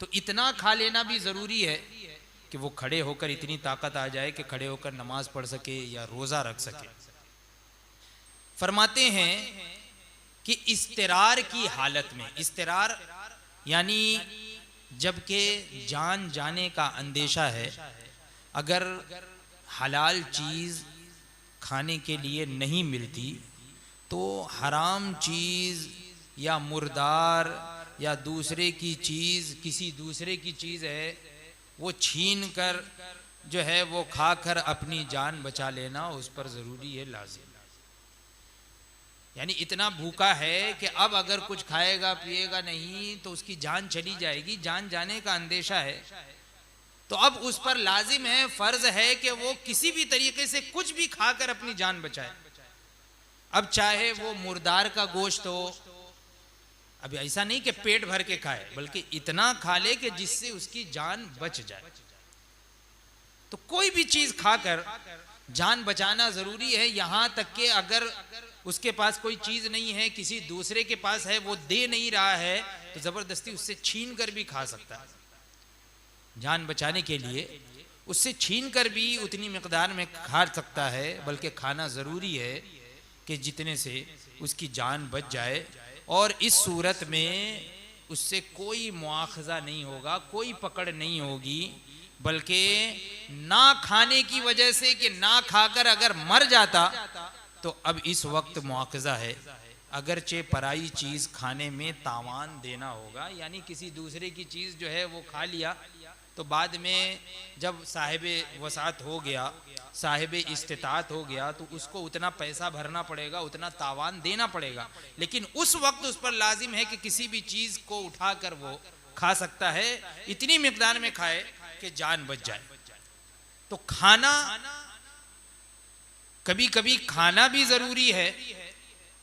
तो इतना खा लेना भी ज़रूरी है कि वो खड़े होकर इतनी ताकत आ जाए कि खड़े होकर नमाज पढ़ सके या रोज़ा रख सके। फरमाते हैं कि इस्तिरार की हालत में, इस्तिरार यानी जबकि जान जाने का अंदेशा है, अगर हलाल चीज़ खाने के लिए नहीं मिलती तो हराम चीज़ या मुर्दार या दूसरे की चीज़, किसी दूसरे की चीज़ है, वो छीन कर जो है वो खाकर अपनी जान बचा लेना उस पर ज़रूरी है, लाजिम। यानी इतना भूखा है कि अब अगर कुछ खाएगा पिएगा नहीं तो उसकी जान चली जाएगी, जान जाने का अंदेशा है, तो अब उस पर लाजिम है, फर्ज है कि वो किसी भी तरीके से कुछ भी खाकर अपनी जान बचाए। अब चाहे वो मुर्दार का गोश्त हो, अब ऐसा नहीं कि पेट भर के खाए, बल्कि इतना खा ले कि जिससे उसकी जान बच जाए। तो कोई भी चीज खाकर जान बचाना जरूरी है, यहां तक कि अगर उसके पास कोई चीज नहीं है, किसी दूसरे के पास है, वो दे नहीं रहा है, तो जबरदस्ती उससे छीन कर भी खा सकता है। जान बचाने के लिए उससे छीन कर भी उतनी मिकदार में खा सकता है, बल्कि खाना ज़रूरी है कि जितने से उसकी जान बच जाए। और इस सूरत में उससे कोई मुआखज़ा नहीं होगा, कोई पकड़ नहीं होगी, बल्कि ना खाने की वजह से कि ना खाकर अगर मर जाता तो अब इस वक्त मुआखज़ा है। अगरचे पराई चीज़ खाने में तावान देना होगा, यानी किसी दूसरे की चीज़ जो है वो खा लिया तो बाद में जब साहिब वसात हो गया, साहिब इस्तिताअत हो गया, तो उसको उतना पैसा भरना पड़ेगा, उतना तावान देना पड़ेगा। लेकिन उस वक्त उस पर लाजिम है कि किसी भी चीज़ को उठाकर वो खा सकता है, इतनी मिकदार में खाए कि जान बच जाए। तो खाना, कभी कभी खाना भी ज़रूरी है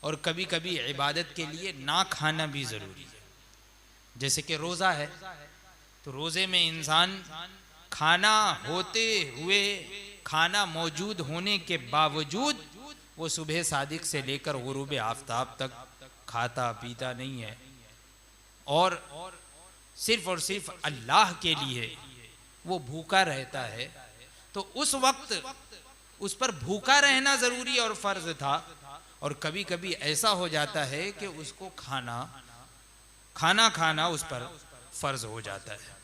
और कभी कभी इबादत के लिए ना खाना भी ज़रूरी है। जैसे कि रोज़ा है, तो रोज़े में इंसान खाना होते हुए, खाना मौजूद होने के बावजूद वो सुबह सादिक से लेकर गुरूब आफ्ताब तक खाता पीता नहीं है, और सिर्फ अल्लाह के लिए वो भूखा रहता है। तो उस वक्त उस पर भूखा रहना ज़रूरी और फ़र्ज़ था। और कभी कभी ऐसा हो जाता है कि उसको खाना उस पर फ़र्ज़ हो जाता है।